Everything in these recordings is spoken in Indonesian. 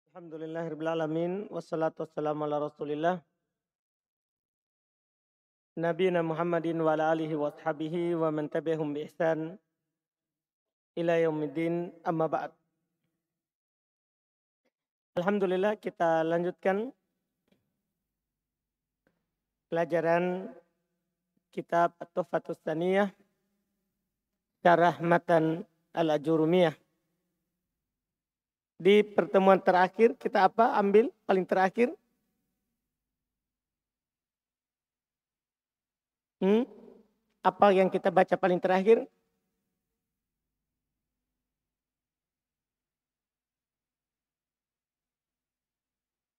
Alhamdulillahirrahmanirrahim. Wassalatu wassalamu ala rasulillah. Nabiyina Muhammadin wa ala alihi wa ashabihi wa man tabi'ahum bi ihsan ila yaumiddin, amma ba'd. Alhamdulillah, kita lanjutkan pelajaran kitab At-Tuhfatus Tsaniyah Syarah Matan Al-Ajurumiyah. Di pertemuan terakhir kita ambil paling terakhir? Apa yang kita baca paling terakhir?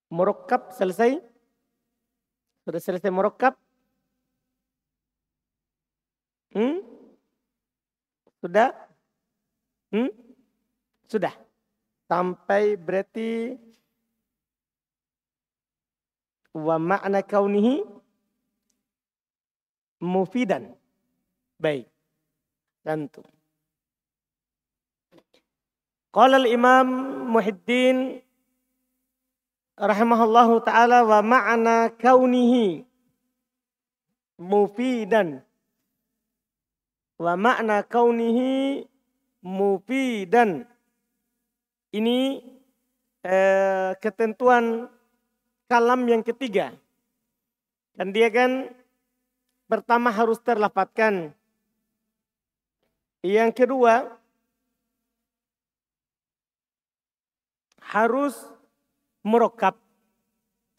Murakkab selesai? Sudah selesai murakkab? Sudah? Sudah. Sampai berarti wa ma'na kaunihi mufidan. Baik. Tentu. Qala al-Imam Muhyiddin rahimahullahu ta'ala wa ma'na kaunihi mufidan. Wa ma'na kaunihi mufidan. Ini ketentuan kalam yang ketiga. Dan dia kan pertama harus terlafadzkan. Yang kedua harus murakkab.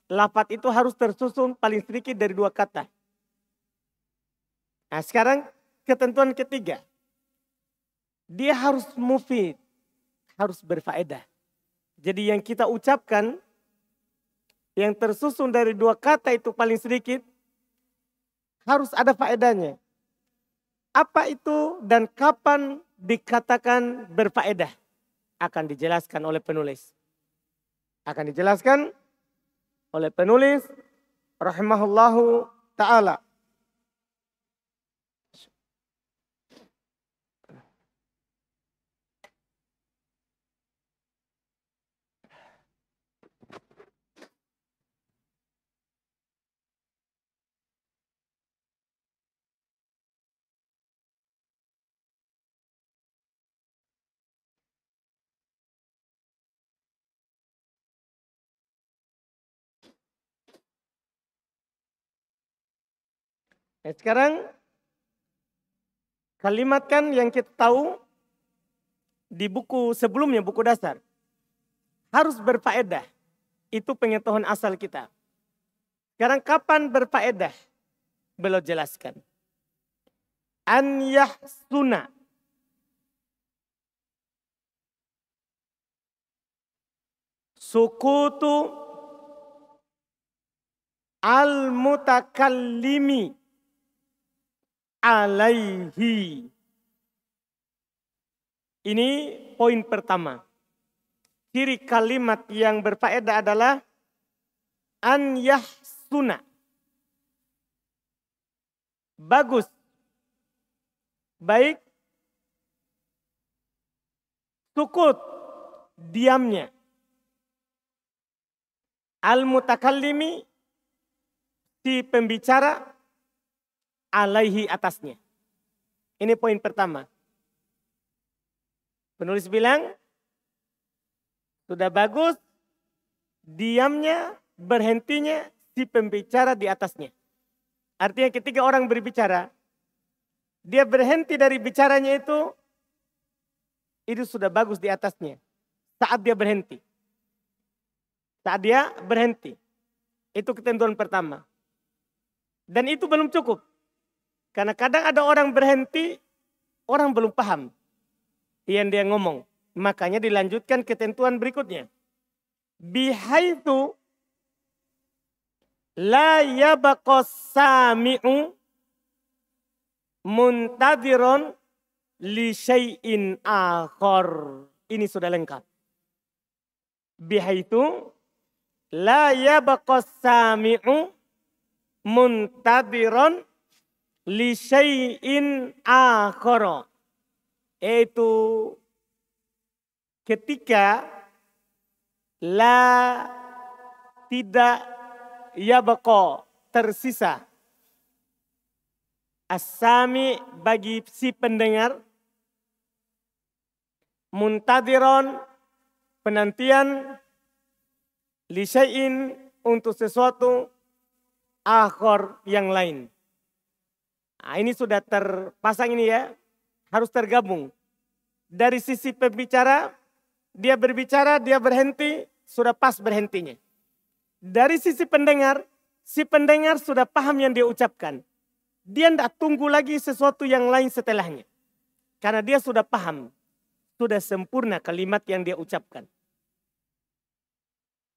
Lafadz itu harus tersusun paling sedikit dari 2 kata. Nah, sekarang ketentuan ketiga. Dia harus mufid. Harus berfaedah. Jadi yang kita ucapkan yang tersusun dari 2 kata itu paling sedikit harus ada faedahnya. Apa itu dan kapan dikatakan berfaedah akan dijelaskan oleh penulis. Akan dijelaskan oleh penulis rahimahullahu ta'ala. Nah, sekarang kalimat kan yang kita tahu di buku sebelumnya, buku dasar. Harus berfaedah. Itu pengetahuan asal kita. Sekarang kapan berfaedah? Beliau jelaskan. An yahsuna. Sukutu al-mutakallimi alaihi. Ini poin pertama. Ciri kalimat yang berfaedah adalah an yahsuna. Bagus. Baik. Sukut. Diamnya. Al-mutakallimi. Si pembicara. Alaihi atasnya. Ini poin pertama. Penulis bilang, sudah bagus, diamnya, berhentinya si pembicara di atasnya. Artinya ketika orang berbicara, dia berhenti dari bicaranya itu sudah bagus di atasnya. Saat dia berhenti. Itu ketentuan pertama. Dan itu belum cukup. Karena kadang ada orang berhenti, orang belum paham yang dia ngomong. Makanya dilanjutkan ketentuan berikutnya. Bihaitsu la yabqa sami'u muntadiron li syai'in akhar. Ini sudah lengkap. Bihaitsu la yabqa sami'u muntadiron li syai'in akhara. Yaitu ketika La, tidak, yabqa, tersisa. As-sami, bagi si pendengar. Muntadiron, penantian. Li syai'in, untuk sesuatu. Akhor, yang lain. Nah, ini sudah terpasang ini ya. Harus tergabung. Dari sisi pembicara, dia berbicara, dia berhenti, sudah pas berhentinya. Dari sisi pendengar, si pendengar sudah paham yang dia ucapkan. Dia tidak tunggu lagi sesuatu yang lain setelahnya. Karena dia sudah paham, sudah sempurna kalimat yang dia ucapkan.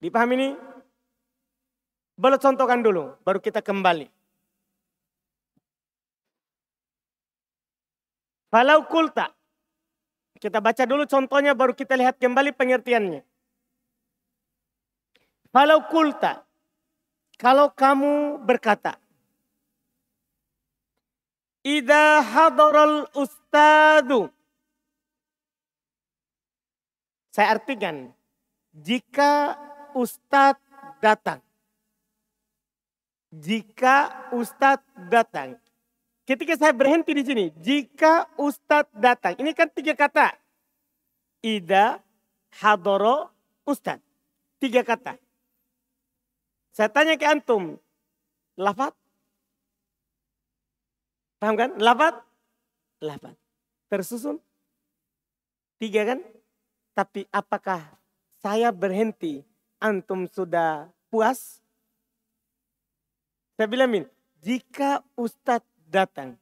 Dipahami ini? Boleh contohkan dulu, baru kita kembali. Falau kulta. Kita baca dulu contohnya baru kita lihat kembali pengertiannya. Falau kulta. Kalau kamu berkata. Idza hadaral ustadu. Saya artikan. Jika ustadz datang. Jika ustadz datang. Ketika saya berhenti di sini, jika ustadz datang. Ini kan 3 kata. Idza hadara ustadz. 3 kata. Saya tanya ke antum. Lafaz? Paham kan? Lafaz? Lafaz. Tersusun? 3 kan? Tapi apakah saya berhenti, antum sudah puas? Saya bilang, jika ustadz datang.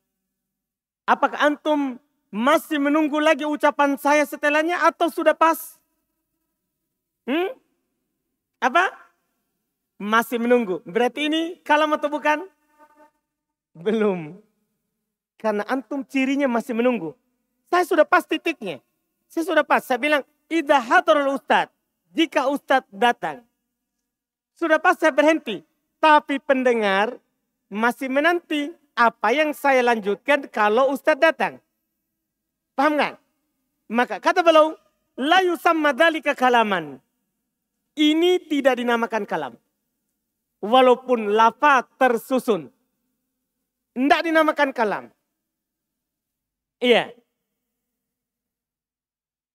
Apakah antum masih menunggu lagi ucapan saya setelahnya atau sudah pas? Apa? Masih menunggu. Berarti ini kalam atau bukan? Belum. Karena antum cirinya masih menunggu. Saya sudah pas titiknya. Saya sudah pas. Saya bilang, idza hadarul ustadz. Jika ustadz datang. Sudah pas saya berhenti. Tapi pendengar masih menanti. Apa yang saya lanjutkan kalau ustadz datang. Paham kan? Maka kata beliau, la yusamma dzalika kalaman. Ini tidak dinamakan kalam. Walaupun lafaz tersusun. Tidak dinamakan kalam. Iya.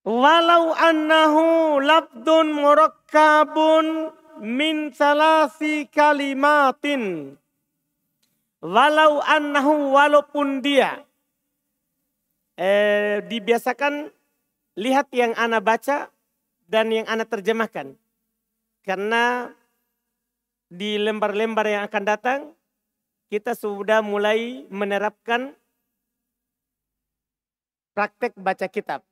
Walau annahu labdun murakkabun min salasi kalimatin. Walau annahu, walaupun dia. Dibiasakan lihat yang ana baca dan yang ana terjemahkan. Karena di lembar-lembar yang akan datang, kita sudah mulai menerapkan praktek baca kitab.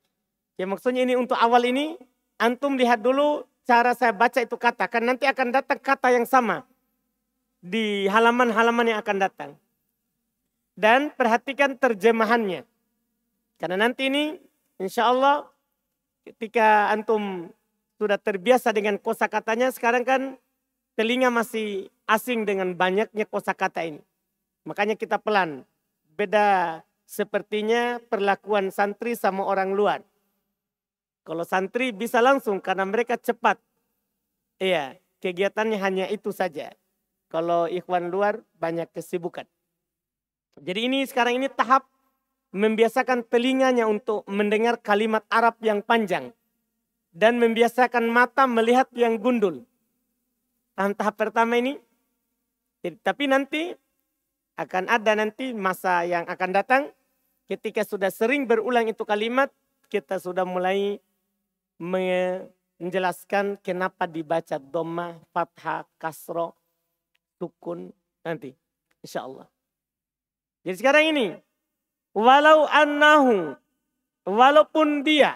Ya maksudnya ini untuk awal ini, antum lihat dulu cara saya baca itu kata. Kan nanti akan datang kata yang sama. Di halaman-halaman yang akan datang. Dan perhatikan terjemahannya. Karena nanti ini insya Allah ketika antum sudah terbiasa dengan kosakatanya, sekarang kan telinga masih asing dengan banyaknya kosakata ini. Makanya kita pelan. Beda sepertinya perlakuan santri sama orang luar. Kalau santri bisa langsung karena mereka cepat. Iya, kegiatannya hanya itu saja. Kalau ikhwan luar banyak kesibukan. Jadi ini sekarang ini tahap membiasakan telinganya untuk mendengar kalimat Arab yang panjang. Dan membiasakan mata melihat yang gundul. Tahap pertama ini. Tapi nanti akan ada nanti masa yang akan datang. Ketika sudah sering berulang itu kalimat. Kita sudah mulai menjelaskan kenapa dibaca dhammah, fathah, kasroh, sukun nanti. Insya Allah. Jadi sekarang ini. Walau annahu. Walaupun dia.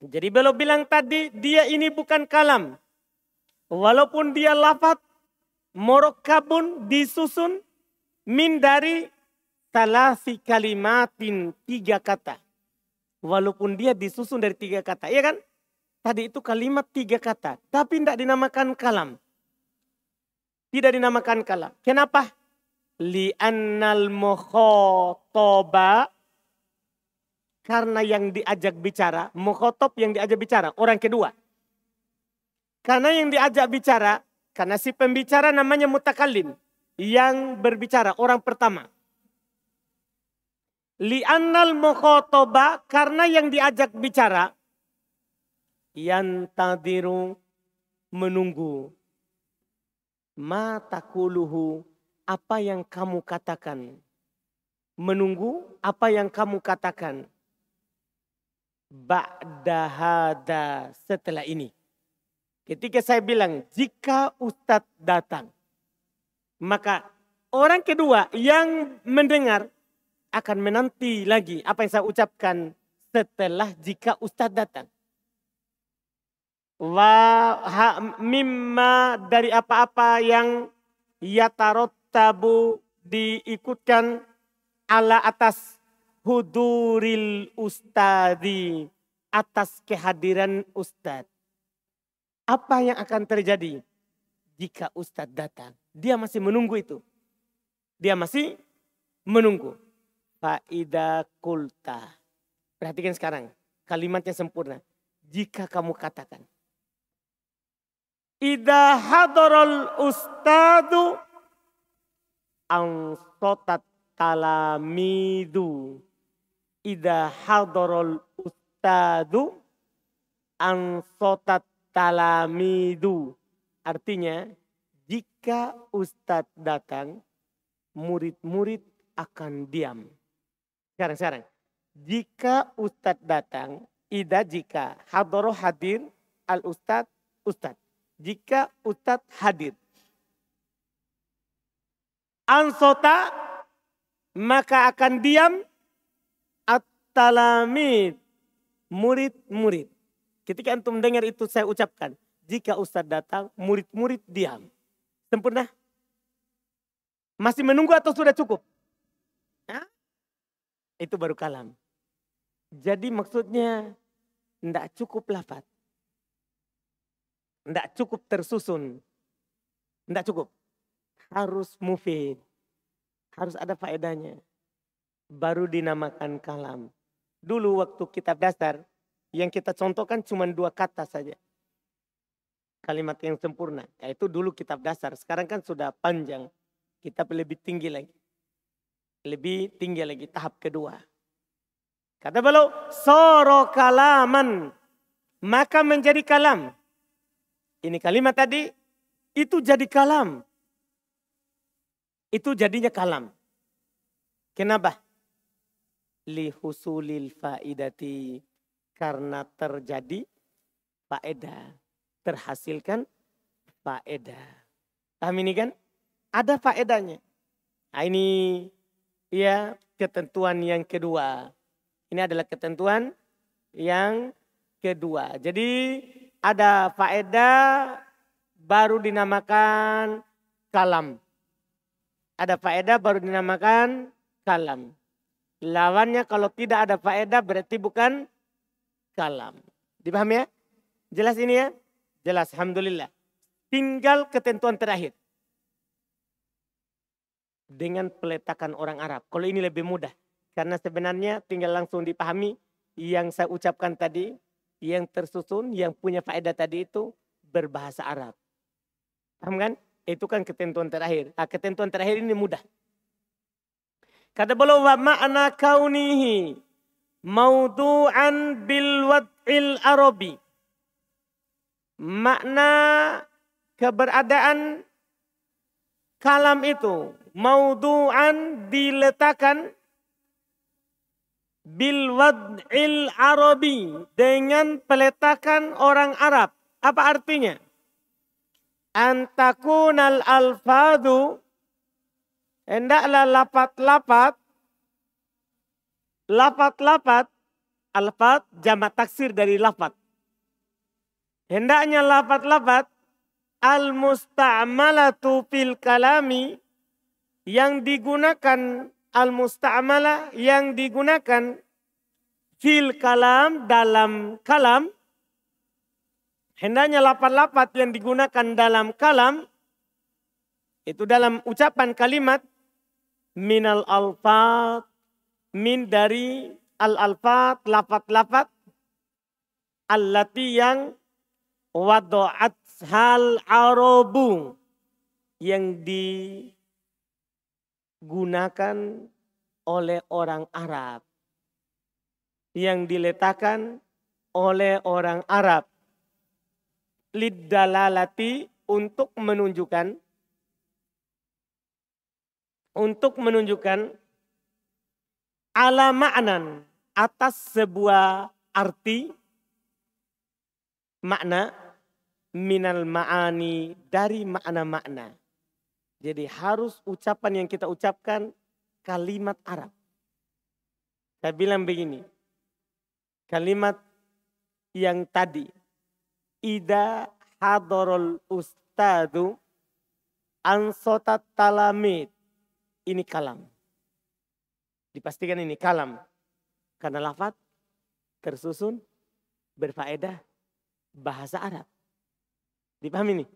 Jadi beliau bilang tadi dia ini bukan kalam. Walaupun dia lafaz. Murakkabun disusun. Min dari salasi kalimatin 3 kata. Walaupun dia disusun dari 3 kata. Iya kan? Tadi itu kalimat 3 kata. Tapi tidak dinamakan kalam. Tidak dinamakan kalam. Kenapa? Li'annal mukhotoba. Karena yang diajak bicara. Mukhotob yang diajak bicara. Orang kedua. Karena yang diajak bicara, karena si pembicara namanya mutakallim, yang berbicara, orang pertama. Li'annal mukhotoba, karena yang diajak bicara, yantadiru, menunggu. Ma takuluhu, apa yang kamu katakan. Menunggu apa yang kamu katakan. Ba'da hada, setelah ini. Ketika saya bilang, jika Ustadz datang, maka orang kedua yang mendengar akan menanti lagi apa yang saya ucapkan setelah jika Ustadz datang. Mimma, dari apa-apa yang yatarottabu, diikutkan ala atas huduril ustadi, atas kehadiran Ustadz. Apa yang akan terjadi jika Ustadz datang? Dia masih menunggu itu. Dia masih menunggu. Faida kulta. Perhatikan sekarang. Kalimatnya sempurna. Jika kamu katakan. Ida hadarul ustadu angsotat talamidu. Ida hadarul ustadu angsotat talamidu. Artinya, jika Ustadz datang, murid-murid akan diam. Sekarang. Jika Ustadz datang, jika hadoro hadir, al Ustadz, Ustadz. Jika Ustadz hadir. Ansota, maka akan diam at-talamid, murid-murid. Ketika antum dengar itu saya ucapkan. Jika Ustadz datang, murid-murid diam. Sempurna? Masih menunggu atau sudah cukup? Hah? Itu baru kalam. Jadi maksudnya tidak cukup lafaz. Tidak cukup tersusun. Tidak cukup. Harus mufid. Harus ada faedahnya. Baru dinamakan kalam. Dulu waktu kitab dasar, yang kita contohkan cuma 2 kata saja. Kalimat yang sempurna. Yaitu dulu kitab dasar. Sekarang kan sudah panjang. Kitab lebih tinggi lagi. Lebih tinggi lagi tahap kedua. Kata beliau, soro kalaman. Maka menjadi kalam. Ini kalimat tadi, itu jadi kalam. Itu jadinya kalam. Kenapa? Lihusulil faidati. Karena terjadi faedah. Terhasilkan faedah. Paham ini kan? Ada faedahnya. Nah, ini ya ketentuan yang kedua. Ini adalah ketentuan yang kedua. Jadi ada faedah baru dinamakan kalam. Ada faedah baru dinamakan kalam. Lawannya kalau tidak ada faedah berarti bukan kalam. Dipahami ya? Jelas ini ya? Jelas, alhamdulillah. Tinggal ketentuan terakhir. Dengan peletakan orang Arab. Kalau ini lebih mudah. Karena sebenarnya tinggal langsung dipahami yang saya ucapkan tadi. Yang tersusun, yang punya faedah tadi itu berbahasa Arab. Paham kan? Itu kan ketentuan terakhir. Nah, ketentuan terakhir ini mudah. Kata beliau, wa ma'na kaunihi maudu'an bil wad'il arabi. Makna keberadaan kalam itu maudu'an diletakkan bil wad'il arabi, dengan peletakan orang Arab. Apa artinya? Antakunal alfadu, hendaklah lapat-lapat, alfad jamak taksir dari lapat. Hendaknya lapat-lapat al-musta'malatu fil kalami, yang digunakan al-musta'mala, yang digunakan fil kalam, dalam kalam. Hendaknya lapat-lapat yang digunakan dalam kalam, itu dalam ucapan kalimat minal alfat, min dari al-alfat, lapat-lapat allati yang wadu'at hal arabu, yang digunakan oleh orang Arab, yang diletakkan oleh orang Arab, liddalalati, untuk menunjukkan ala ma'nan, atas sebuah arti, makna, minal ma'ani, dari makna-makna. Jadi harus ucapan yang kita ucapkan kalimat Arab. Saya bilang begini, kalimat yang tadi, ida hadorul ustadu ansotat talamid, ini kalam. Dipastikan ini kalam. Karena lafaz tersusun, berfaedah, bahasa Arab. Dipahami ini?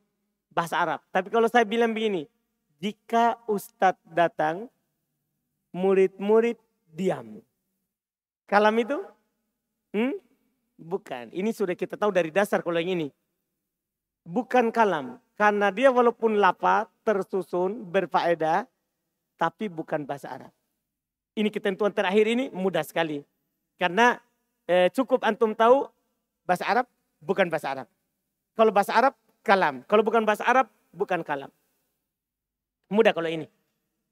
Bahasa Arab. Tapi kalau saya bilang begini, jika ustadz datang, murid-murid diam. Kalam itu? Bukan. Ini sudah kita tahu dari dasar kalau yang ini. Bukan kalam. Karena dia walaupun lafaz tersusun, berfaedah, tapi bukan bahasa Arab. Ini ketentuan terakhir ini mudah sekali. Karena cukup antum tahu bahasa Arab, bukan bahasa Arab. Kalau bahasa Arab, kalam. Kalau bukan bahasa Arab, bukan kalam. Mudah kalau ini.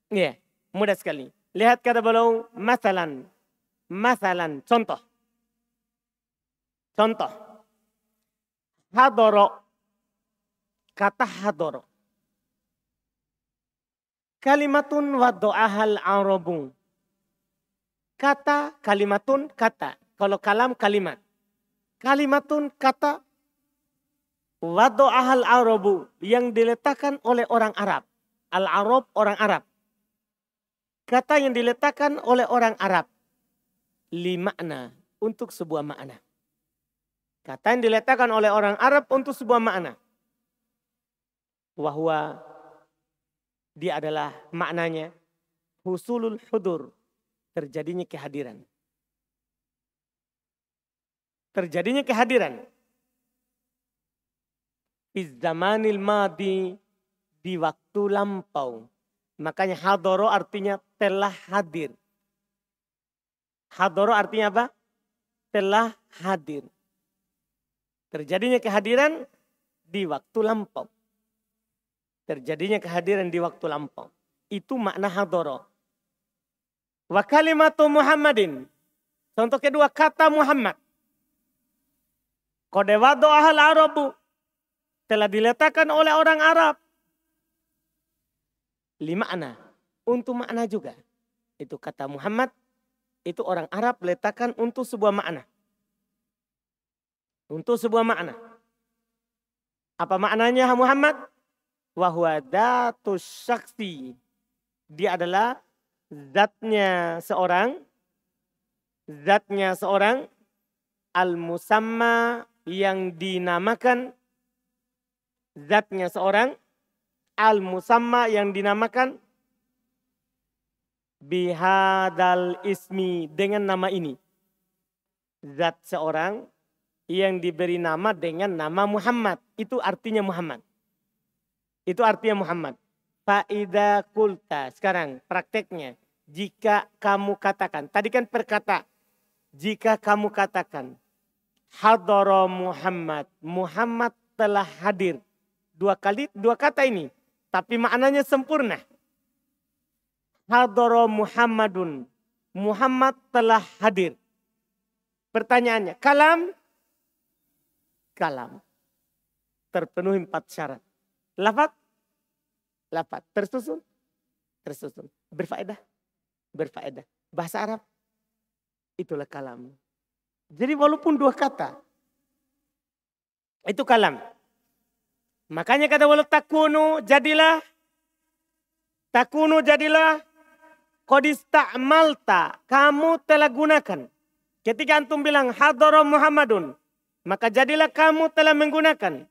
Iya, mudah sekali. Lihat kata beliau, masalan. Masalan, contoh. Contoh. Hadoro. Kata hadoro. Kalimatun wa do'ahal arabu. Kata, kalimatun, kata. Kalau kalam, kalimat. Kalimatun, kata. Wa do'ahal arabu. Yang diletakkan oleh orang Arab. Al-Arab, orang Arab. Kata yang diletakkan oleh orang Arab. Li makna, untuk sebuah makna. Kata yang diletakkan oleh orang Arab untuk sebuah makna. Wahwa, dia adalah maknanya husulul hudur, terjadinya kehadiran. Terjadinya kehadiran. Fi zamanil madi, di waktu lampau. Makanya hadoro artinya telah hadir. Hadoro artinya apa? Telah hadir. Terjadinya kehadiran di waktu lampau. Terjadinya kehadiran di waktu lampau. Itu makna hadoro. Wa kalimatu Muhammadin. Contoh kedua, kata Muhammad. Qad wadu'ahal arabu. Telah diletakkan oleh orang Arab. Li makna. Untuk makna juga. Itu kata Muhammad. Itu orang Arab letakkan untuk sebuah makna. Untuk sebuah makna. Apa maknanya Muhammad? Wahwa datus syaksi. Dia adalah zatnya seorang. Zatnya seorang. Al-musamma, yang dinamakan. Zatnya seorang. Al-musamma, yang dinamakan. Bihadal ismi, dengan nama ini. Zat seorang yang diberi nama dengan nama Muhammad. Itu artinya Muhammad. Itu artinya Muhammad. Fa'idha kulta. Sekarang prakteknya. Jika kamu katakan. Tadi kan perkata. Jika kamu katakan. Hadara Muhammad. Muhammad telah hadir. Dua kata ini. Tapi maknanya sempurna. Hadara Muhammadun. Muhammad telah hadir. Pertanyaannya. Kalam. Kalam. Terpenuhi 4 syarat. Lafaz. Lafaz. Tersusun. Tersusun. Berfaedah. Berfaedah. Bahasa Arab. Itulah kalam. Jadi walaupun 2 kata. Itu kalam. Makanya kata walau takunu jadilah. Takunu jadilah. Qadista'malta. Kamu telah gunakan. Ketika antum bilang hadara Muhammadun. Maka jadilah kamu telah menggunakan.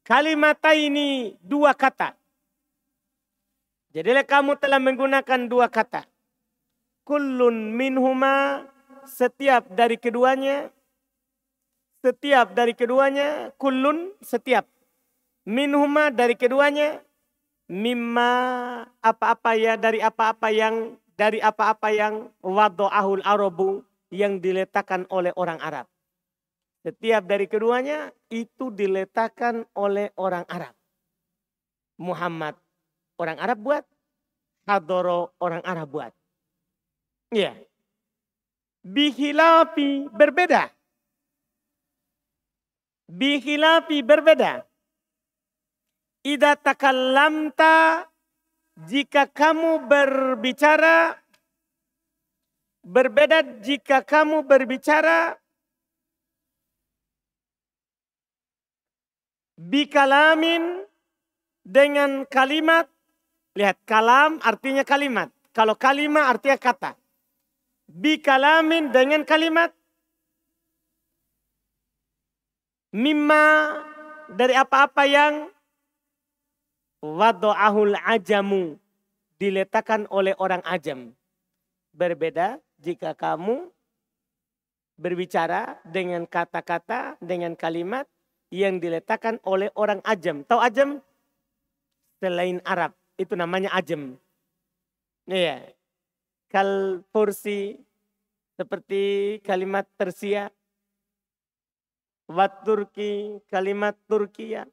Kalimataini 2 kata. Jadilah kamu telah menggunakan 2 kata. Kullun minhuma, setiap dari keduanya. setiap dari keduanya, kullun setiap, minhuma dari keduanya, mimma apa-apa ya dari apa-apa yang wado'ahul arabu yang diletakkan oleh orang Arab. Setiap dari keduanya itu diletakkan oleh orang Arab. Muhammad orang Arab buat, Hadoro orang Arab buat. Iya. Bihilafi berbeda. Bihilafi berbeda. Idza takallamta jika kamu berbicara, berbeda jika kamu berbicara bikalamin dengan kalimat. Lihat, kalam artinya kalimat. Kalau kalimat artinya kata. Bikalamin dengan kalimat. Mimma dari apa-apa yang wado'ahul ajamu diletakkan oleh orang ajam. Berbeda jika kamu berbicara dengan kata-kata, dengan kalimat yang diletakkan oleh orang ajam. Tahu ajam? Selain Arab, itu namanya ajam. Iya. Kal Fursi, seperti kalimat Persia. Wat Turki, kalimat Turkiya.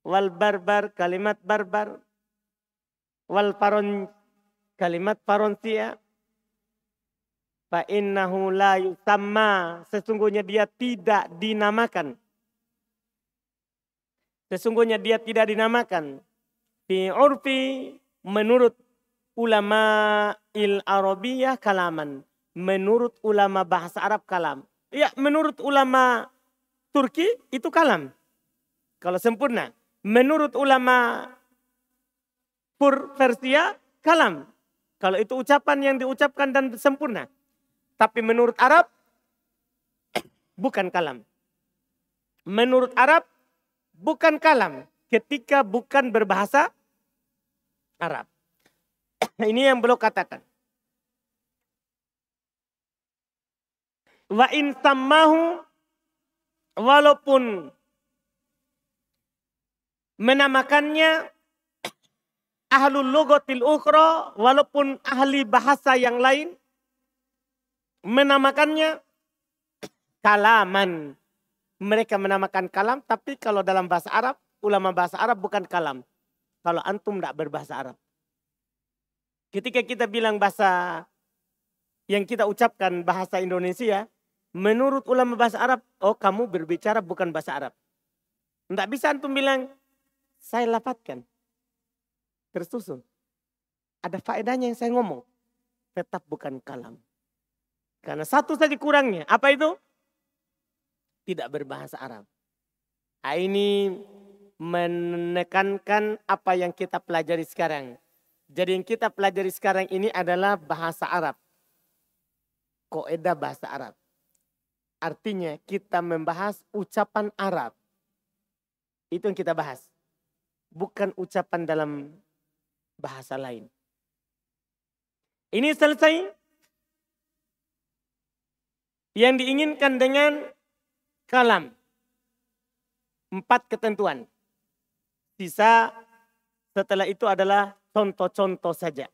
Wal barbar, kalimat barbar. Wal paron, kalimat Paronsia. Fa innahu la yusamma, sesungguhnya dia tidak dinamakan. Sesungguhnya dia tidak dinamakan. Fi urfi, menurut ulama Arabiyah kalaman. Menurut ulama bahasa Arab kalam. Ya, menurut ulama Turki itu kalam. Kalau sempurna. Menurut ulama Persia kalam. Kalau itu ucapan yang diucapkan dan sempurna. Tapi menurut Arab bukan kalam. Menurut Arab bukan kalam ketika bukan berbahasa Arab. Ini yang beliau katakan. Wa in sammahu, walaupun menamakannya ahlul lughatil ukhra, walaupun ahli bahasa yang lain menamakannya kalaman. Mereka menamakan kalam, tapi kalau dalam bahasa Arab, ulama bahasa Arab bukan kalam. Kalau antum tidak berbahasa Arab. Ketika kita bilang bahasa yang kita ucapkan bahasa Indonesia, menurut ulama bahasa Arab, oh kamu berbicara bukan bahasa Arab. Tidak bisa antum bilang, saya lafadzkan. Tersusun. Ada faedahnya yang saya ngomong. Tetap bukan kalam. Karena satu saja kurangnya. Apa itu? Tidak berbahasa Arab. Nah, ini menekankan apa yang kita pelajari sekarang. Jadi yang kita pelajari sekarang ini adalah bahasa Arab. Kaidah bahasa Arab. Artinya kita membahas ucapan Arab. Itu yang kita bahas. Bukan ucapan dalam bahasa lain. Ini selesai. Yang diinginkan dengan kalam. 4 ketentuan. Sisa setelah itu adalah contoh-contoh saja.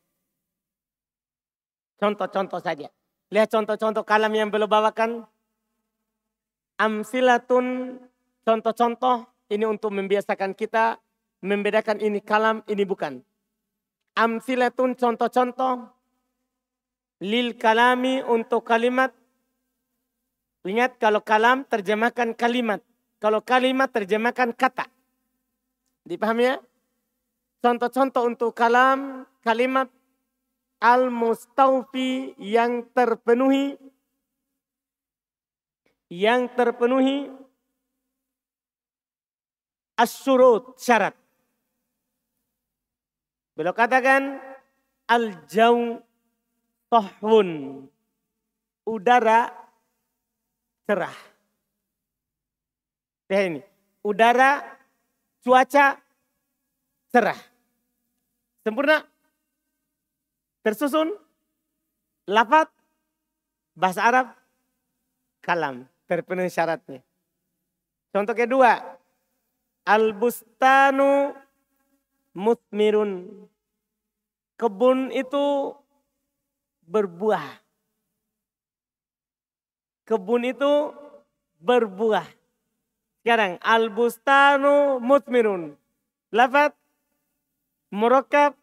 Contoh-contoh saja. Lihat contoh-contoh kalam yang beliau bawakan. Amsilatun, contoh-contoh. Ini untuk membiasakan kita membedakan ini kalam, ini bukan. Amsilatun, contoh-contoh. Lil kalami, untuk kalimat. Ingat, kalau kalam terjemahkan kalimat. Kalau kalimat terjemahkan kata. Dipahami ya? Contoh-contoh untuk kalam, kalimat. Al-mustawfi, yang terpenuhi. Yang terpenuhi. As-surut, syarat. Beliau katakan al-jaw tohwun, udara cerah. Lihat ini, udara, cuaca cerah. Sempurna. Tersusun, lafaz, bahasa Arab, kalam, terpenuhi syaratnya. Contoh kedua, al-bustanu musmirun. Kebun itu berbuah. Kebun itu berbuah. Sekarang al-bustanu musmirun. Lafaz murakkab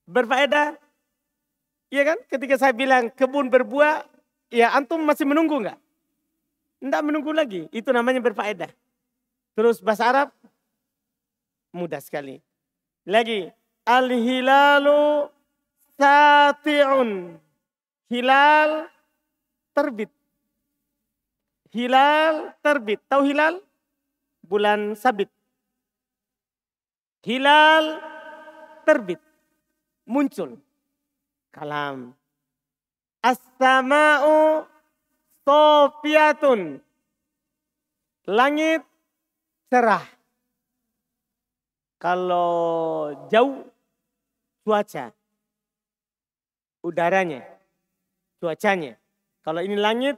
berfaedah. Iya kan? Ketika saya bilang kebun berbuah, ya antum masih menunggu enggak? Enggak menunggu lagi. Itu namanya berfaedah. Terus bahasa Arab mudah sekali. Lagi al-hilalu sati'un. Hilal terbit. Hilal terbit. Tahu hilal? Bulan sabit. Hilal terbit. Muncul. Kalam. As-sama'u sofiyatun. Langit cerah. Kalau jauh cuaca. Udaranya. Cuacanya. Kalau ini langit.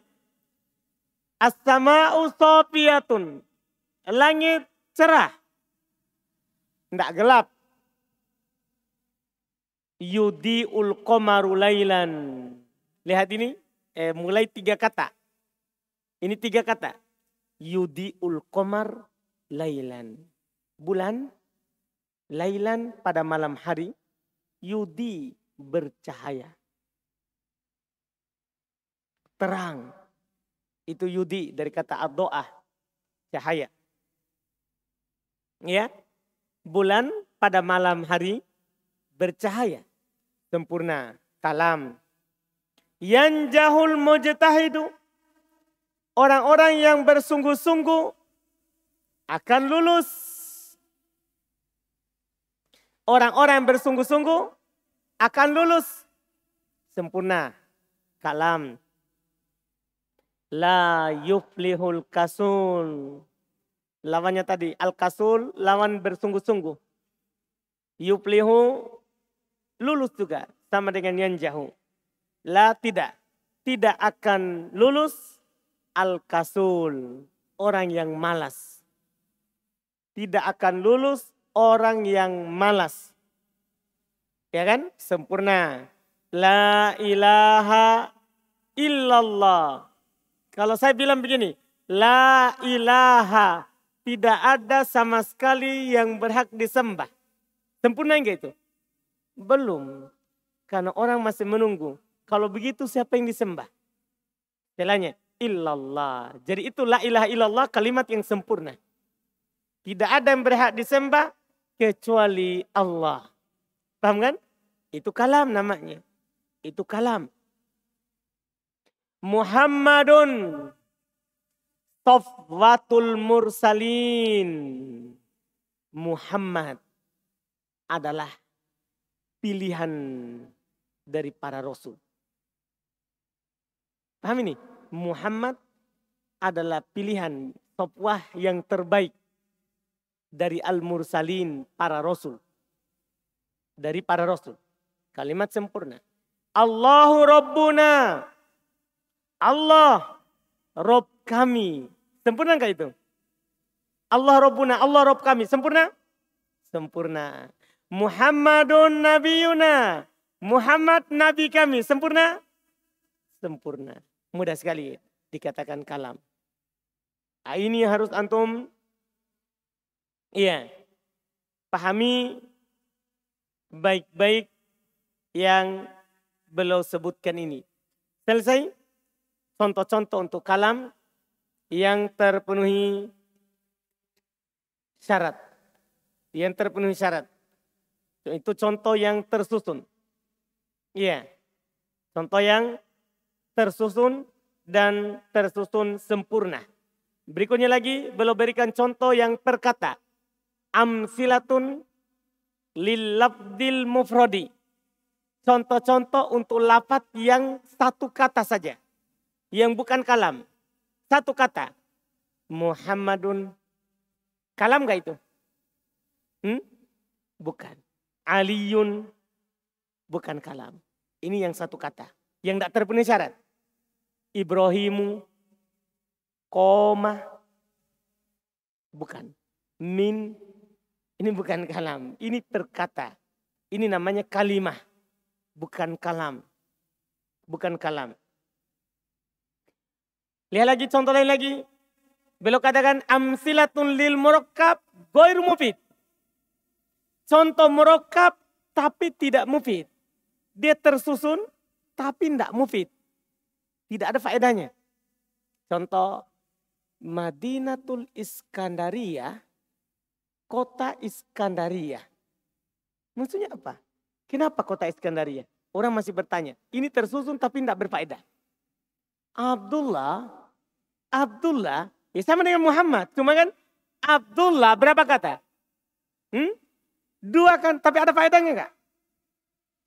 As-sama'u sofiyatun. Langit cerah. Tidak gelap. Yudi'ul qamaru laylan. Lihat ini. Mulai 3 kata. Ini 3 kata. Yudi'ul qamar laylan. Bulan. Laylan pada malam hari. Yudi bercahaya. Terang. Itu yudi dari kata ad-do'ah. Cahaya. Ya. Bulan pada malam hari bercahaya. Sempurna. Kalam. Yanjahul mujtahidu. Orang-orang yang bersungguh-sungguh akan lulus. Orang-orang yang bersungguh-sungguh akan lulus. Sempurna. Kalam. La yuflihul kasul. Lawannya tadi. Al-kasul lawan bersungguh-sungguh. Yuflihu lulus juga. Sama dengan yanjahu. La tidak. Tidak akan lulus. Al-kasul. Orang yang malas. Tidak akan lulus. Orang yang malas. Ya kan? Sempurna. La ilaha illallah. Kalau saya bilang begini. La ilaha. Tidak ada sama sekali yang berhak disembah. Sempurna enggak itu? Belum. Karena orang masih menunggu. Kalau begitu siapa yang disembah? Jalannya. Illallah. Jadi itu la ilaha illallah kalimat yang sempurna. Tidak ada yang berhak disembah kecuali Allah. Paham kan? Itu kalam namanya. Itu kalam. Muhammadun safwatul mursalin. Muhammad adalah pilihan dari para rasul. Paham ini? Muhammad adalah pilihan safwah yang terbaik dari al-mursalin, para rasul. Dari para rasul. Kalimat sempurna. Allahu Rabbuna. Allah Rob kami. Sempurna enggak itu? Allah Rabbuna, Allah Rob kami. Sempurna? Sempurna. Muhammadun Nabiyuna. Muhammad Nabi kami. Sempurna? Sempurna. Mudah sekali dikatakan kalam. Nah, ini harus antum pahami baik-baik yang beliau sebutkan ini. Selesai? Contoh-contoh untuk kalam yang terpenuhi syarat. Yang terpenuhi syarat. Itu contoh yang tersusun. Iya. Contoh yang tersusun dan tersusun sempurna. Berikutnya lagi beliau berikan contoh yang per kata. Amsilatun lil lafdil mufrodi. Contoh-contoh untuk lafaz yang satu kata saja. Yang bukan kalam. Satu kata. Muhammadun. Kalam gak itu? Bukan. Aliyun. Bukan kalam. Ini yang satu kata. Yang tak terpenuhi syarat. Ibrahimu. Koma. Bukan. Min, ini bukan kalam. Ini perkata. Ini namanya kalimah. Bukan kalam. Bukan kalam. Lihat lagi contoh lain lagi. Beliau katakan amsilatun lil murakkab ghairu mufid. Contoh murakkab tapi tidak mufid. Dia tersusun tapi tidak mufid. Tidak ada faedahnya. Contoh Madinatul Iskandariyah, kota Iskandariyah. Maksudnya apa? Kenapa kota Iskandariyah? Orang masih bertanya. Ini tersusun tapi tidak berfaedah. Abdullah, ya sama dengan Muhammad. Cuma kan Abdullah berapa kata? 2 kan, tapi ada faedahnya enggak?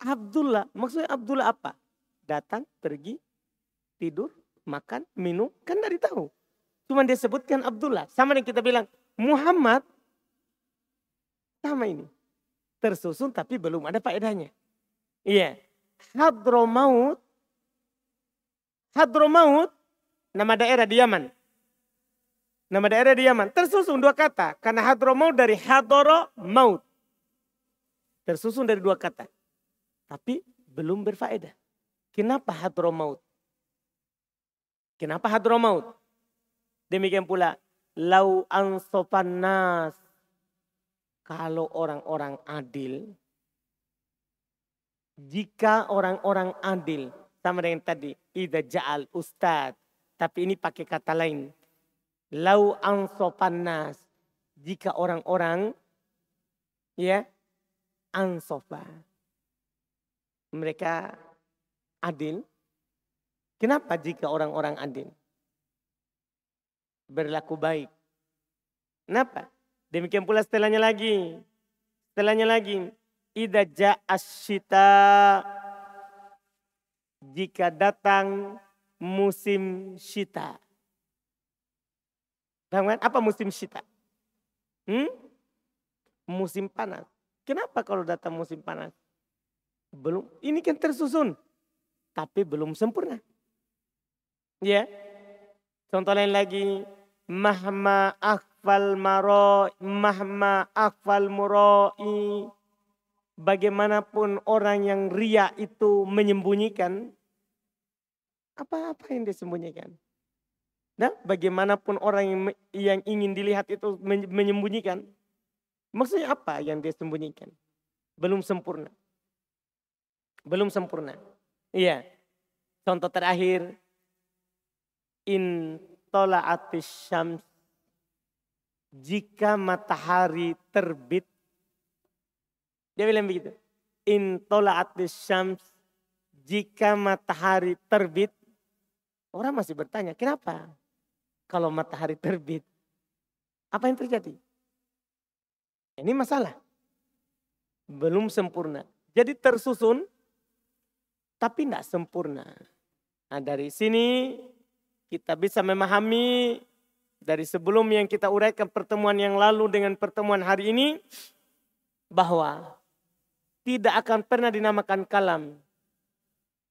Abdullah, maksudnya Abdullah apa? Datang, pergi, tidur, makan, minum, kan dari tahu. Cuma dia sebutkan Abdullah. Sama yang kita bilang Muhammad, sama ini. Tersusun tapi belum ada faedahnya. Iya. Hadramaut, nama daerah di Yaman. Nama daerah di Yaman. Tersusun 2 kata. Karena Hadramaut dari hadara maut. Tersusun dari 2 kata. Tapi belum berfaedah. Kenapa Hadramaut? Kenapa Hadramaut? Demikian pula. Lau ansofan nas. Kalau orang-orang adil. Jika orang-orang adil. Sama dengan tadi. Idza ja'al ustad. Tapi ini pakai kata lain. Lau ansofan nas. Jika orang-orang. Ya. Ansofa. Mereka adil. Kenapa jika orang-orang adil? Berlaku baik. Kenapa? Demikian pula setelahnya lagi. Idza ja'asyita. Jika datang musim syita. Paham kan? Apa musim syita? Musim panas. Kenapa kalau datang musim panas? Belum, ini kan tersusun. Tapi belum sempurna. Ya. Contoh lain lagi. Mahma akhfal mura'i. Bagaimanapun orang yang ria itu menyembunyikan. Apa yang disembunyikan? Nah, bagaimanapun orang yang ingin dilihat itu menyembunyikan. Maksudnya apa yang dia sembunyikan? Belum sempurna. Iya. Contoh terakhir. In tola'atis syams. Jika matahari terbit. Dia bilang begitu. In tola'atis syams. Jika matahari terbit. Orang masih bertanya, kenapa? Kalau matahari terbit. Apa yang terjadi? Ini masalah. Belum sempurna. Jadi tersusun. Tapi tidak sempurna. Nah, dari sini kita bisa memahami dari sebelum yang kita uraikan pertemuan yang lalu dengan pertemuan hari ini. Bahwa tidak akan pernah dinamakan kalam.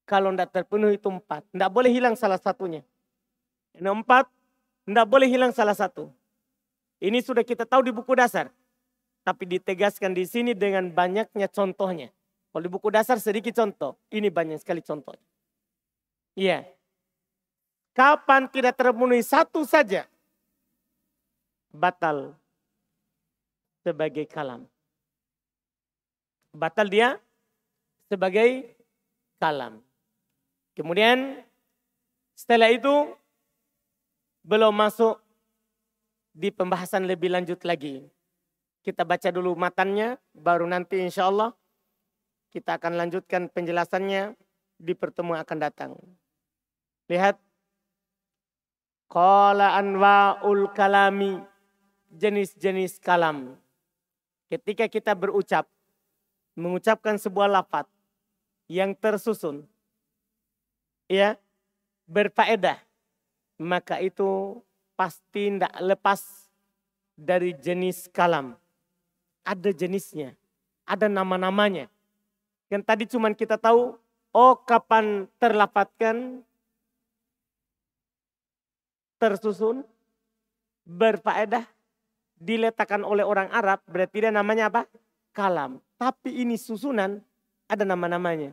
Kalau tidak terpenuhi itu 4. Tidak boleh hilang salah satunya. Yang 4, tidak boleh hilang salah satu. Ini sudah kita tahu di buku dasar. Tapi ditegaskan di sini dengan banyaknya contohnya. Kalau di buku dasar sedikit contoh. Ini banyak sekali contohnya. Iya. Kapan tidak terpenuhi satu saja. Batal. Sebagai kalam. Batal dia sebagai kalam. Kemudian setelah itu belum masuk di pembahasan lebih lanjut lagi. Kita baca dulu matannya, baru nanti insya Allah kita akan lanjutkan penjelasannya di pertemuan akan datang. Lihat. Qala anwa'ul kalami. Jenis-jenis kalam. Ketika kita berucap. Mengucapkan sebuah lafaz yang tersusun. Ya. Berfaedah. Maka itu pasti tidak lepas dari jenis kalam. Ada jenisnya. Ada nama-namanya. Yang tadi cuman kita tahu, kapan terlafadzkan, tersusun, berfaedah, diletakkan oleh orang Arab, berarti dia namanya apa? Kalam. Tapi ini susunan, ada nama-namanya.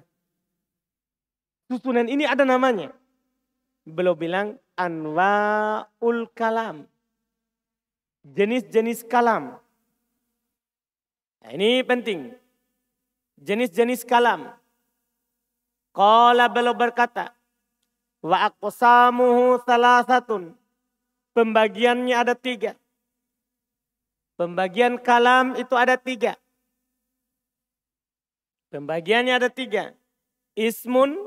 Susunan ini ada namanya. Beliau bilang anwa'ul kalam. Jenis-jenis kalam. Nah, ini penting. Jenis-jenis kalam. Qala beliau berkata, wa aqsamuhu salasatun. Pembagiannya ada 3. Pembagian kalam itu ada 3. Pembagiannya ada 3. Ismun,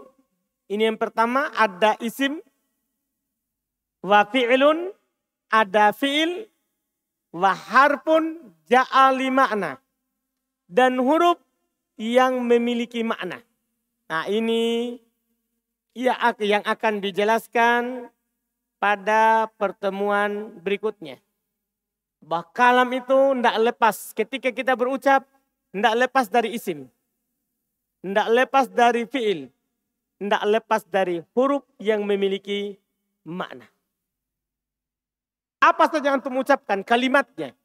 ini yang pertama ada isim. Wa fi'lun, ada fi'il. Wa harfun ja'ali makna. Dan huruf yang memiliki makna. Nah ini yang akan dijelaskan pada pertemuan berikutnya. Bahwa kalam itu tidak lepas. Ketika kita berucap, tidak lepas dari isim. Tidak lepas dari fi'il. Tidak lepas dari huruf yang memiliki makna. Apa saja yang antum ucapkan kalimatnya,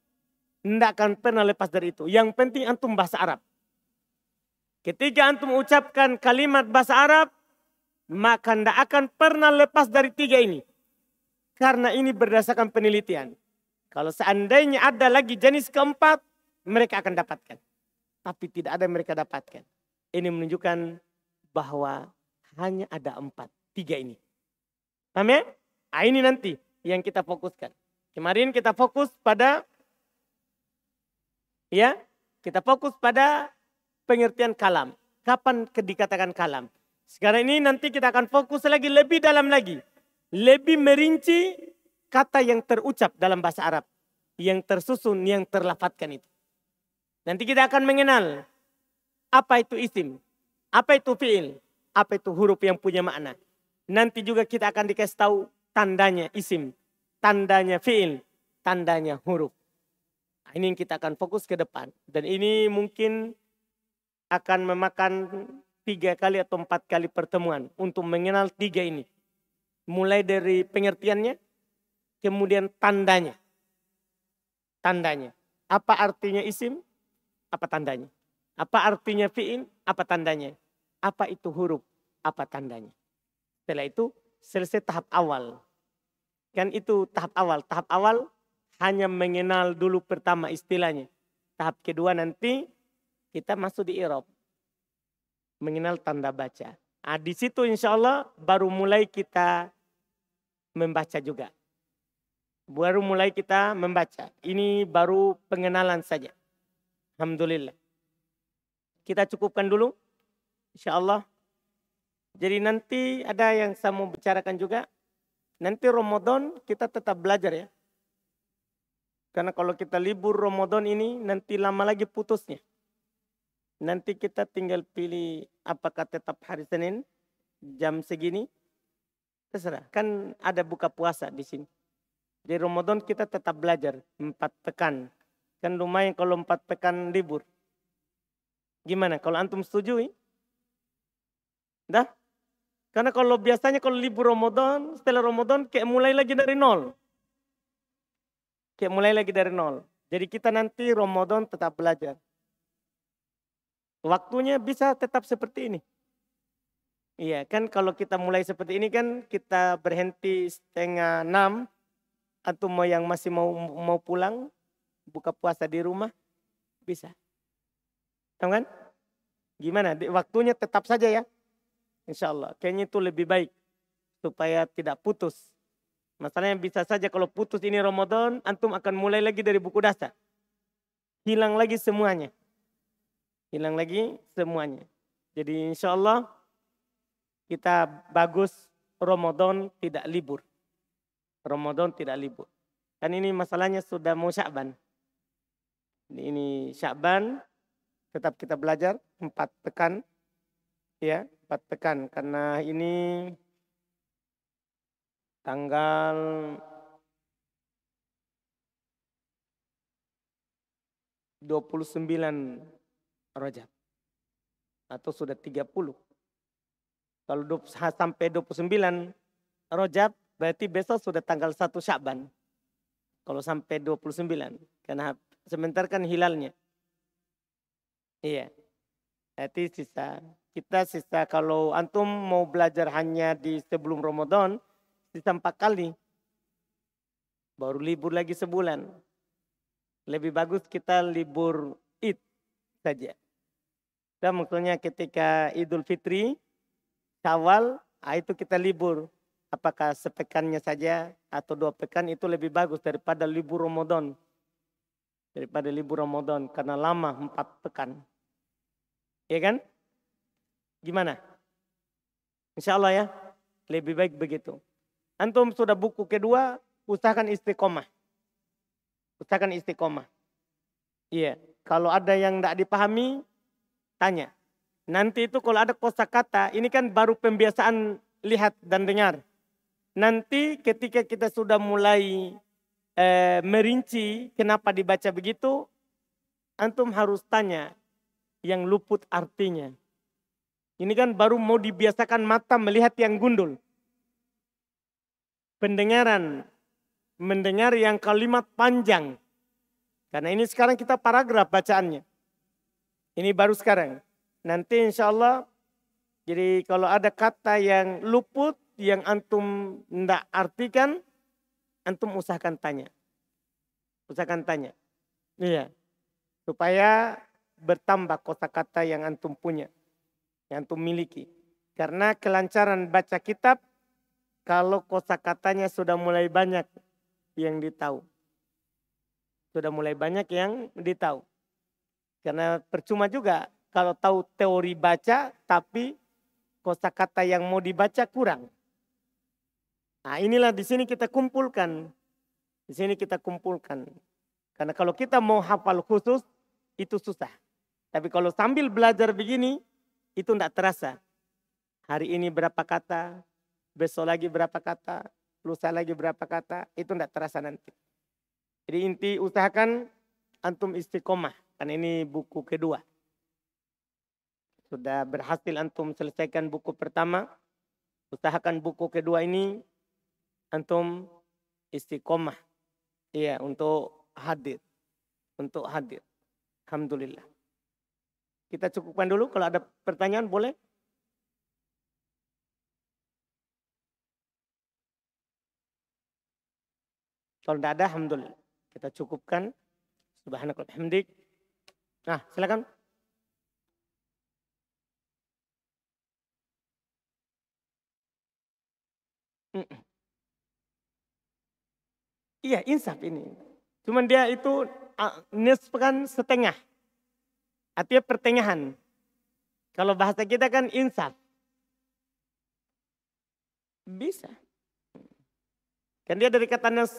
tidak akan pernah lepas dari itu. Yang penting antum bahasa Arab. Ketika antum ucapkan kalimat bahasa Arab, maka tidak akan pernah lepas dari 3 ini. Karena ini berdasarkan penelitian. Kalau seandainya ada lagi jenis keempat, mereka akan dapatkan. Tapi tidak ada yang mereka dapatkan. Ini menunjukkan bahwa hanya ada 4. 3 ini. Paham ya? Nah, ini nanti yang kita fokuskan. Kemarin kita fokus pada pengertian kalam. Kapan dikatakan kalam? Sekarang ini nanti kita akan fokus lagi lebih dalam lagi. Lebih merinci kata yang terucap dalam bahasa Arab. Yang tersusun, yang terlafadzkan itu. Nanti kita akan mengenal apa itu isim, apa itu fi'il, apa itu huruf yang punya makna. Nanti juga kita akan dikasih tahu tandanya isim, tandanya fi'il, tandanya huruf. Nah, ini yang kita akan fokus ke depan. Dan ini mungkin akan memakan 3 kali atau 4 kali pertemuan untuk mengenal 3 ini. Mulai dari pengertiannya, kemudian tandanya. Tandanya. Apa artinya isim? Apa tandanya? Apa artinya fi'il? Apa tandanya? Apa itu huruf? Apa tandanya? Setelah itu selesai tahap awal. Kan itu tahap awal. Tahap awal hanya mengenal dulu pertama istilahnya. Tahap kedua nanti kita masuk di i'rab. Mengenal tanda baca. Nah, di situ insya Allah baru mulai kita membaca juga. Baru mulai kita membaca. Ini baru pengenalan saja. Alhamdulillah. Kita cukupkan dulu. Insya Allah. Jadi nanti ada yang saya mau bicarakan juga. Nanti Ramadan kita tetap belajar ya. Karena kalau kita libur Ramadan ini nanti lama lagi putusnya. Nanti kita tinggal pilih apakah tetap hari Senin jam segini. Terserah. Kan ada buka puasa di sini. Di Ramadan kita tetap belajar 4 pekan. Kan lumayan kalau 4 pekan libur. Gimana kalau antum setujui? Dah? Karena kalau biasanya kalau libur Ramadan, setelah Ramadan kayak mulai lagi dari nol. Kayak mulai lagi dari nol. Jadi kita nanti Ramadan tetap belajar. Waktunya bisa tetap seperti ini. Iya kan kalau kita mulai seperti ini kan kita berhenti 5:30. Atau mau yang masih mau pulang, buka puasa di rumah, bisa. Tahu kan? Gimana? Waktunya tetap saja ya. Insya Allah. Kayaknya itu lebih baik. Supaya tidak putus. Masalahnya bisa saja kalau putus ini Ramadan, antum akan mulai lagi dari buku dasar. Hilang lagi semuanya. Hilang lagi semuanya. Jadi insya Allah kita bagus Ramadan tidak libur. Ramadan tidak libur. Kan ini masalahnya sudah mau Sya'ban. Ini Sya'ban tetap kita belajar 4 pekan. Ya, 4 pekan. Karena ini tanggal 29 Rajab. Atau sudah 30. Kalau sampai 29 Rajab berarti besok sudah tanggal 1 Sya'ban. Kalau sampai 29. Karena sebentar kan hilalnya. Iya. Jadi kita sisa kalau antum mau belajar hanya di sebelum Ramadan, sisa 4 kali. Baru libur lagi sebulan. Lebih bagus kita libur Id saja. Dan maksudnya ketika Idul Fitri, Syawal, itu kita libur. Apakah sepekannya saja atau 2 pekan itu lebih bagus daripada libur Ramadan. Daripada libur Ramadan karena lama 4 pekan. Iya kan? Gimana? Insya Allah ya, lebih baik begitu. Antum sudah buku kedua, usahakan istiqomah. Usahakan istiqomah. Iya, kalau ada yang tidak dipahami, tanya. Nanti itu kalau ada kosakata, ini kan baru pembiasaan lihat dan dengar. Nanti ketika kita sudah mulai merinci kenapa dibaca begitu, antum harus tanya yang luput artinya. Ini kan baru mau dibiasakan mata melihat yang gundul. Pendengaran, mendengar yang kalimat panjang. Karena ini sekarang kita paragraf bacaannya. Ini baru sekarang. Nanti insya Allah, jadi kalau ada kata yang luput, yang antum tidak artikan, antum usahakan tanya. Usahakan tanya. Iya. Supaya bertambah kosakata yang antum punya. Yang antum miliki. Karena kelancaran baca kitab, kalau kosakatanya sudah mulai banyak yang ditahu. Sudah mulai banyak yang ditahu. Karena percuma juga kalau tahu teori baca, tapi kosakata yang mau dibaca kurang. Nah inilah di sini kita kumpulkan. Di sini kita kumpulkan. Karena kalau kita mau hafal khusus, itu susah. Tapi kalau sambil belajar begini, itu tidak terasa. Hari ini berapa kata, besok lagi berapa kata, lusa lagi berapa kata, itu tidak terasa nanti. Jadi inti usahakan antum istiqomah. Karena ini buku kedua. Sudah berhasil antum selesaikan buku pertama. Usahakan buku kedua ini antum istiqomah. Iya, untuk hadir. Untuk hadir. Alhamdulillah. Kita cukupkan dulu. Kalau ada pertanyaan boleh. Kalau tidak ada, alhamdulillah. Kita cukupkan. Subhanakallahumma hamdik. Nah, silakan. Iya, insaf ini. Cuman dia itu nisfkan setengah. Artinya pertengahan. Kalau bahasa kita kan insaf. Bisa. Kan dia dari kata nas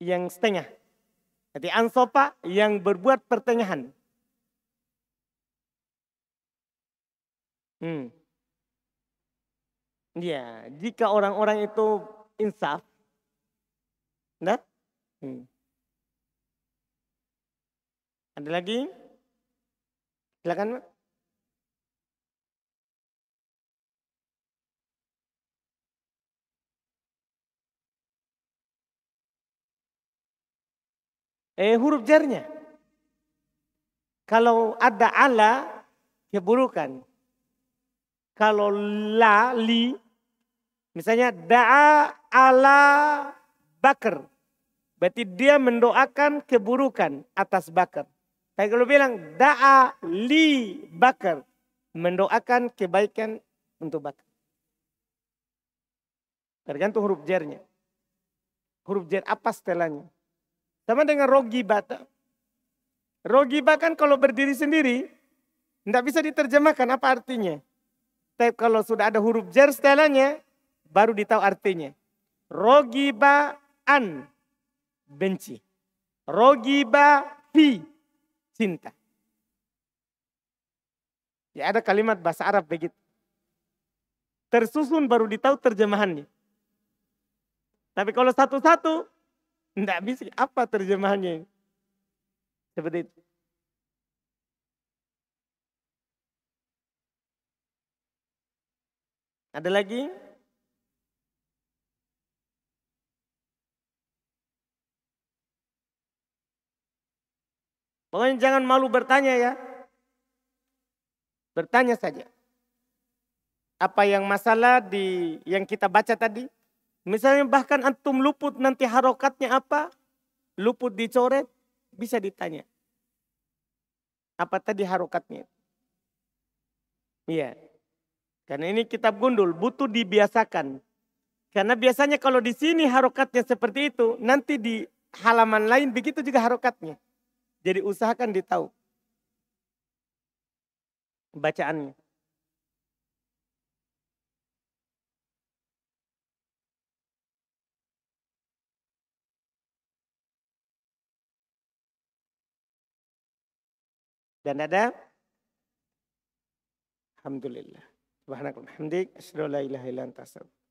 yang setengah. Jadi ansopa yang berbuat pertengahan. Ya, jika orang-orang itu insaf, nah, ada lagi? Silakan. Huruf jarnya. Kalau ada ala, keburukan. Kalau la, li, misalnya da'a ala Bakar. Berarti dia mendoakan keburukan atas Bakar. Tapi kalau bilang da'a li Bakar. Mendoakan kebaikan untuk Bakar. Tergantung huruf jarnya. Huruf jar apa setelahnya. Sama dengan rogiba. Rogiba kan kalau berdiri sendiri, tidak bisa diterjemahkan apa artinya. Tapi kalau sudah ada huruf jar setelahnya, baru ditahu artinya. Rogiba an, benci. Rogiba fi, cinta. Ya ada kalimat bahasa Arab begitu. Tersusun baru ditahu terjemahannya. Tapi kalau satu-satu, tidak bisa apa terjemahannya. Seperti itu. Ada lagi? Pokoknya jangan malu bertanya ya. Bertanya saja. Apa yang masalah yang kita baca tadi. Misalnya bahkan antum luput nanti harokatnya apa. Luput dicoret. Bisa ditanya. Apa tadi harokatnya? Iya. Karena ini kitab gundul. Butuh dibiasakan. Karena biasanya kalau di sini harokatnya seperti itu. Nanti di halaman lain begitu juga harokatnya. Jadi usahakan ditahu. Bacaannya. Dan ada alhamdulillah. Subhanakallahumma hamdik asyhadu an la ilaha illa anta astaghfiruka